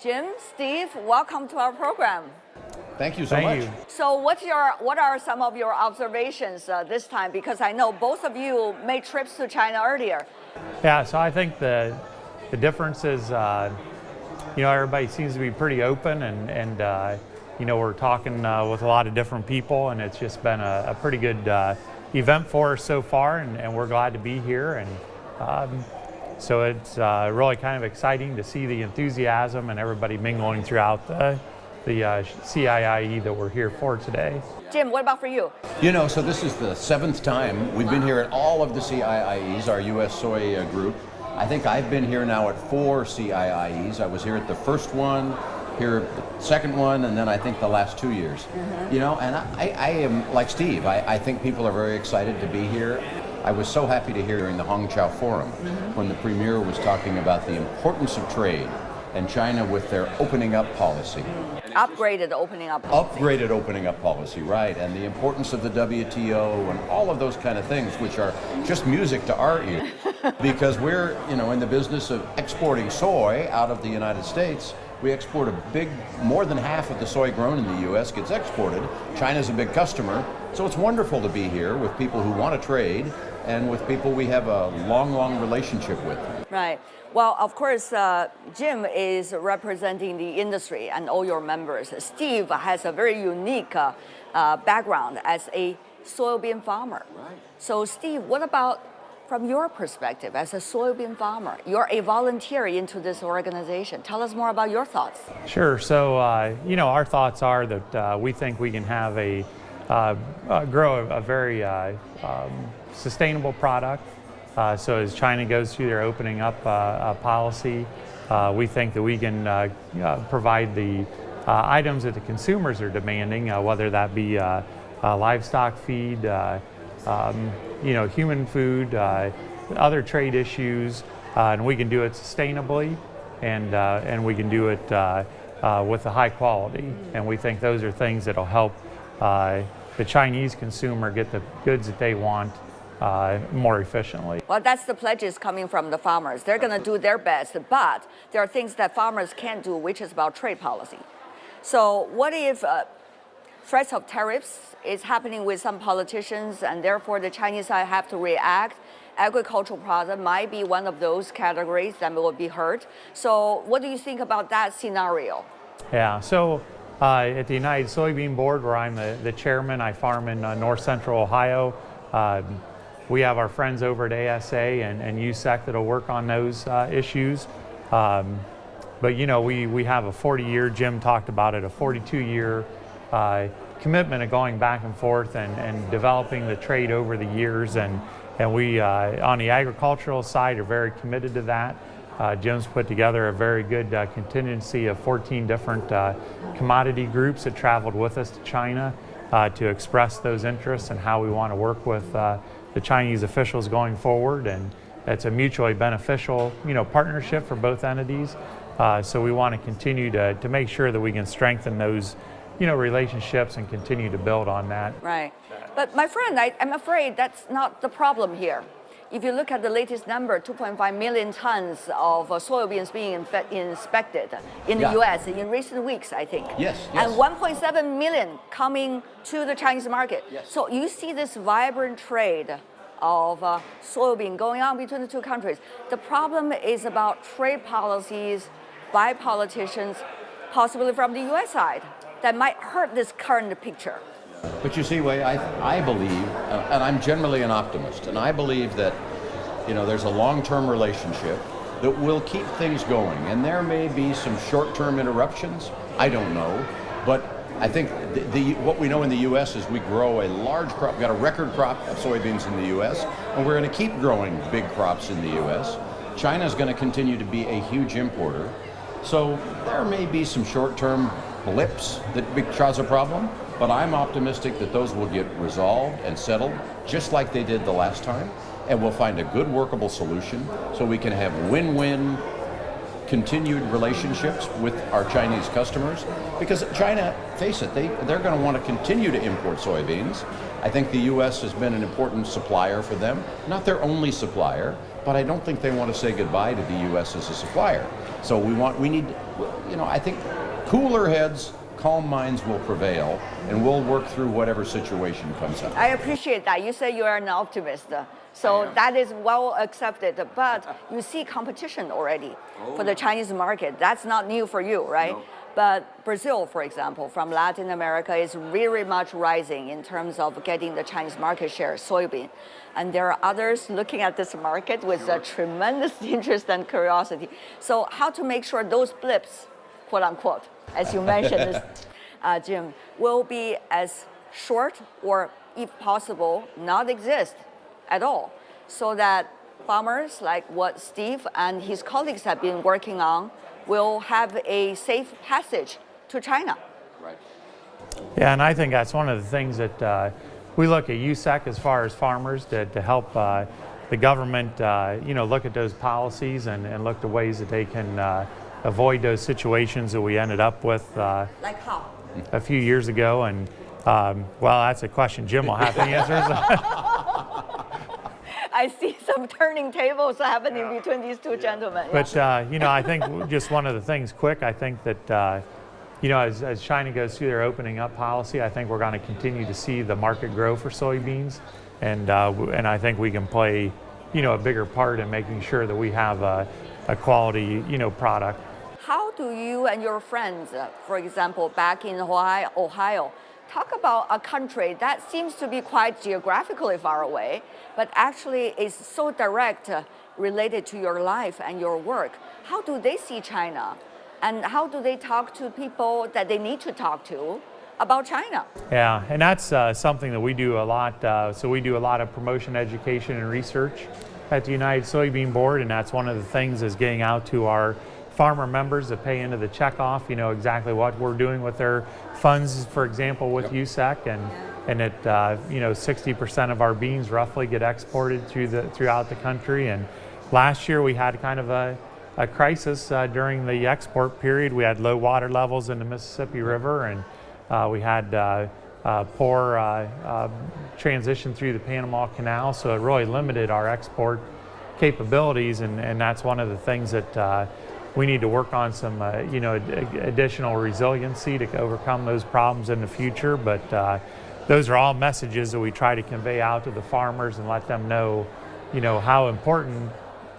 Jim, Steve, welcome to our program. Thank you so much. So what are some of your observations this time? Because I know both of you made trips to China earlier. Yeah, so I think the difference is, everybody seems to be pretty open and we're talking with a lot of different people, and it's just been a pretty good event for us so far, and we're glad to be here. And so it's really kind of exciting to see the enthusiasm and everybody mingling throughout the CIIE that we're here for today. Jim, what about for you? So this is the 7th time we've been here at all of the CIIEs, our U.S. soy group. I think I've been here now at 4 CIIEs. I was here at the first one, here at the second one, and then I think the last 2 years. And I am like Steve. I think people are very excited to be here. I was so happy to hear during the Hongqiao Forum when the Premier was talking about the importance of trade and China with their opening up policy. Upgraded opening up policy. Upgraded opening up policy, right. And the importance of the WTO and all of those kind of things, which are just music to our ears. Because we're, in the business of exporting soy out of the United States. We export more than half of the soy grown in the U.S. gets exported. China's a big customer. So it's wonderful to be here with people who want to trade and with people we have a long, long relationship with. Right. Well, of course, Jim is representing the industry and all your members. Steve has a very unique background as a soybean farmer. Right. So, Steve, what about from your perspective as a soybean farmer? You're a volunteer into this organization. Tell us more about your thoughts. Sure. So, our thoughts are that we think we can have grow a very sustainable product. So as China goes through their opening up policy, we think that we can provide the items that the consumers are demanding, whether that be livestock feed, human food, other trade issues, and we can do it sustainably, and we can do it with a high quality. And we think those are things that'll help the Chinese consumer get the goods that they want more efficiently. Well, that's the pledges coming from the farmers. They're going to do their best, but there are things that farmers can't do, which is about trade policy. So what if threats of tariffs is happening with some politicians, and therefore the Chinese side have to react? Agricultural product might be one of those categories that will be hurt. So what do you think about that scenario? Yeah, so at the United Soybean Board, where I'm the chairman, I farm in north central Ohio. We have our friends over at ASA and USEC that'll work on those issues. But we have a 40-year, Jim talked about it, a 42-year commitment of going back and forth and developing the trade over the years. And we, on the agricultural side, are very committed to that. Jim's put together a very good contingency of 14 different commodity groups that traveled with us to China to express those interests and how we want to work with the Chinese officials going forward, and it's a mutually beneficial, partnership for both entities. So we want to continue to make sure that we can strengthen those, relationships and continue to build on that. Right. But my friend, I'm afraid that's not the problem here. If you look at the latest number, 2.5 million tons of soybeans being inspected in the U.S. in recent weeks, I think. Yes. And 1.7 million coming to the Chinese market. Yes. So you see this vibrant trade of soybean going on between the two countries. The problem is about trade policies by politicians, possibly from the U.S. side, that might hurt this current picture. But you see, Wei, I believe, and I'm generally an optimist, and I believe that, there's a long-term relationship that will keep things going. And there may be some short-term interruptions, I don't know, but I think what we know in the U.S. is we grow a large crop, we've got a record crop of soybeans in the U.S., and we're going to keep growing big crops in the U.S. China's going to continue to be a huge importer. So there may be some short-term blips that cause a problem, but I'm optimistic that those will get resolved and settled just like they did the last time, and we'll find a good workable solution so we can have win-win continued relationships with our Chinese customers, because China, face it, they're going to want to continue to import soybeans. I think the U.S. has been an important supplier for them, not their only supplier, but I don't think they want to say goodbye to the U.S. as a supplier. So we need, I think cooler heads, calm minds will prevail, and we'll work through whatever situation comes up. I appreciate that. You say you are an optimist, so that is well accepted. But you see competition already for the Chinese market. That's not new for you, right? No. But Brazil, for example, from Latin America is very much rising in terms of getting the Chinese market share, soybean. And there are others looking at this market with a tremendous interest and curiosity. So how to make sure those blips, quote unquote, as you mentioned, Jim, will be as short or, if possible, not exist at all, so that farmers like what Steve and his colleagues have been working on will have a safe passage to China. Right. Yeah, and I think that's one of the things that we look at USEC as far as farmers to help the government, look at those policies and look at ways that they can avoid those situations that we ended up with Like how? a few years ago. And well, that's a question Jim will have to answer. I see some turning tables happening between these two gentlemen. But I think just one of the things quick, I think that as China goes through their opening up policy, I think we're going to continue to see the market grow for soybeans, and I think we can play a bigger part in making sure that we have a quality product. How do you and your friends, for example, back in Ohio, talk about a country that seems to be quite geographically far away, but actually is so direct related to your life and your work? How do they see China? And how do they talk to people that they need to talk to about China? Yeah, and that's something that we do a lot. So we do a lot of promotion, education, and research at the United Soybean Board, and that's one of the things is getting out to our farmer members that pay into the checkoff, exactly what we're doing with their funds, for example, with USEC, and it 60% of our beans roughly get exported throughout the country. And last year we had kind of a crisis during the export period. We had low water levels in the Mississippi River, and we had poor transition through the Panama Canal, so it really limited our export capabilities, and that's one of the things that we need to work on, some additional resiliency to overcome those problems in the future. But those are all messages that we try to convey out to the farmers and let them know, how important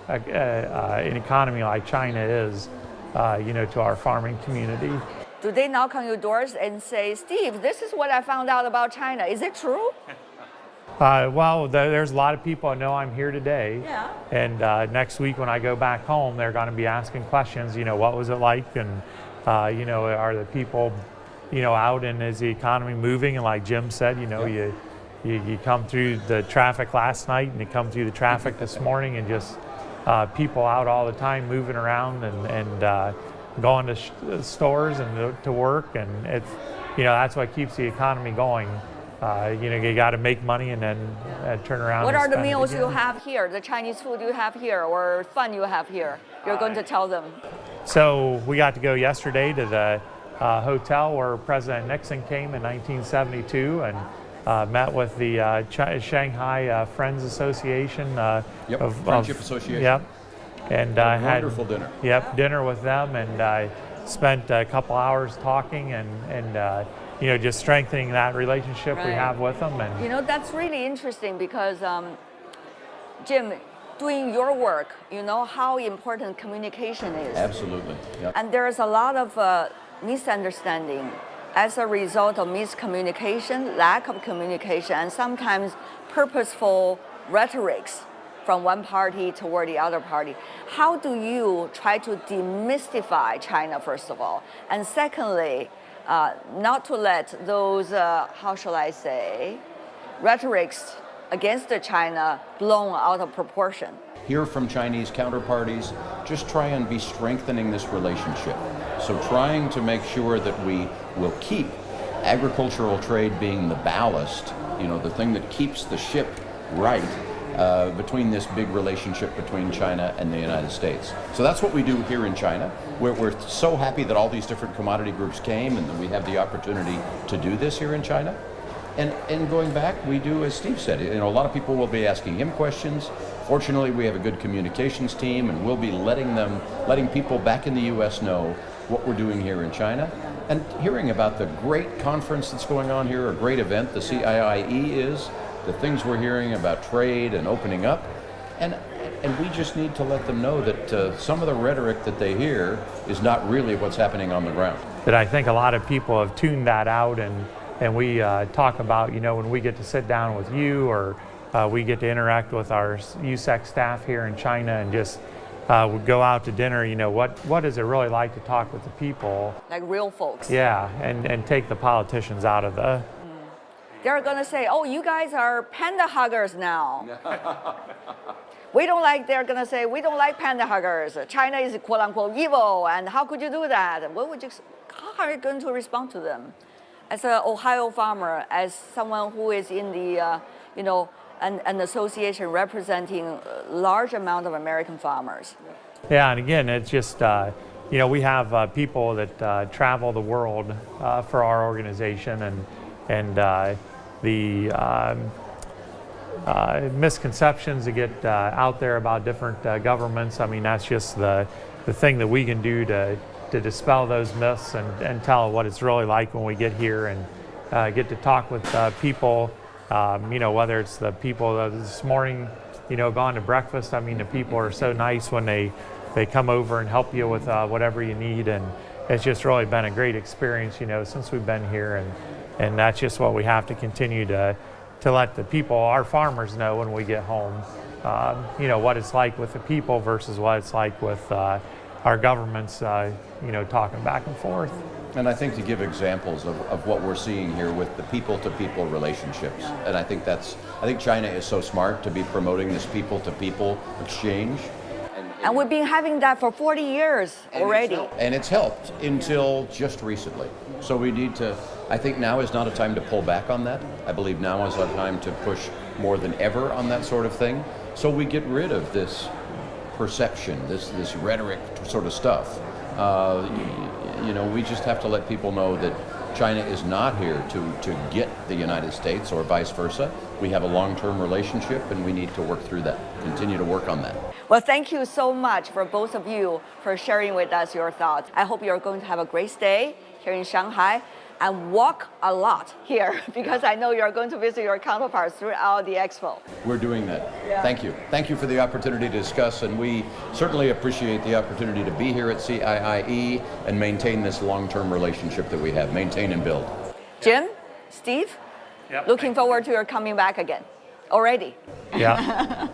an economy like China is, to our farming community. Do they knock on your doors and say, Steve, this is what I found out about China. Is it true? Well, there's a lot of people that know I'm here today. Yeah. And next week when I go back home, they're going to be asking questions, what was it like? And, are the people, out, and is the economy moving? And like Jim said, you come through the traffic last night and you come through the traffic this morning, and just people out all the time moving around and going to stores and to work. And it's, that's what keeps the economy going. You got to make money and then turn around. What and are the spend it meals again. you have here, the Chinese food you have here, or fun you have here? You're going to tell them. So we got to go yesterday to the hotel where President Nixon came in 1972 and met with the Shanghai Friends Association. Friendship Association. Yep. And had had wonderful dinner. Yep, dinner with them, and I spent a couple hours talking and just strengthening that relationship we have with them. And that's really interesting because, Jim, doing your work, how important communication is. Absolutely. Yep. And there's a lot of misunderstanding as a result of miscommunication, lack of communication, and sometimes purposeful rhetorics from one party toward the other party. How do you try to demystify China, first of all? And secondly, not to let those, how shall I say, rhetorics against China blown out of proportion? Hear from Chinese counterparties, just try and be strengthening this relationship. So trying to make sure that we will keep agricultural trade being the ballast, the thing that keeps the ship right, between this big relationship between China and the United States. So that's what we do here in China. We're so happy that all these different commodity groups came and that we have the opportunity to do this here in China. And going back, we do, as Steve said, a lot of people will be asking him questions. Fortunately, we have a good communications team, and we'll be letting people back in the U.S. know what we're doing here in China, and hearing about the great conference that's going on here, a great event the CIIE is, the things we're hearing about trade and opening up, and we just need to let them know that some of the rhetoric that they hear is not really what's happening on the ground. But I think a lot of people have tuned that out, and we talk about, you know, when we get to sit down with you, or we get to interact with our USEC staff here in China, and just we go out to dinner, you know, what is it really like to talk with the people? Like real folks. Yeah, and take the politicians out of the... They're going to say, oh, you guys are panda huggers now. They're going to say, we don't like panda huggers. China is quote unquote evil, and how could you do that? How are you going to respond to them? As an Ohio farmer, as someone who is in the, an association representing a large amount of American farmers. Yeah, and again, it's just, we have people that travel the world for our organization, and the misconceptions that get out there about different governments. I mean, that's just the thing that we can do to dispel those myths and tell what it's really like when we get here and get to talk with people, whether it's the people that this morning, gone to breakfast. I mean, the people are so nice when they come over and help you with whatever you need, and it's just really been a great experience, since we've been here, and that's just what we have to continue to let the people, our farmers, know when we get home, what it's like with the people versus what it's like with our governments, talking back and forth. And I think to give examples of what we're seeing here with the people-to-people relationships, and I think China is so smart to be promoting this people-to-people exchange. And we've been having that for 40 years already. And it's helped until just recently. So we need to, I think now is not a time to pull back on that. I believe now is a time to push more than ever on that sort of thing. So we get rid of this perception, this rhetoric sort of stuff. We just have to let people know that China is not here to get the United States or vice versa. We have a long-term relationship, and we need to work through that, continue to work on that. Well, thank you so much for both of you for sharing with us your thoughts. I hope you're going to have a great stay here in Shanghai and walk a lot here, because I know you're going to visit your counterparts throughout the expo. We're doing that. Yeah. Thank you. Thank you for the opportunity to discuss, and we certainly appreciate the opportunity to be here at CIIE and maintain this long-term relationship that we have, maintain and build. Jim, Steve, Yep. looking forward to your coming back again already. Yeah.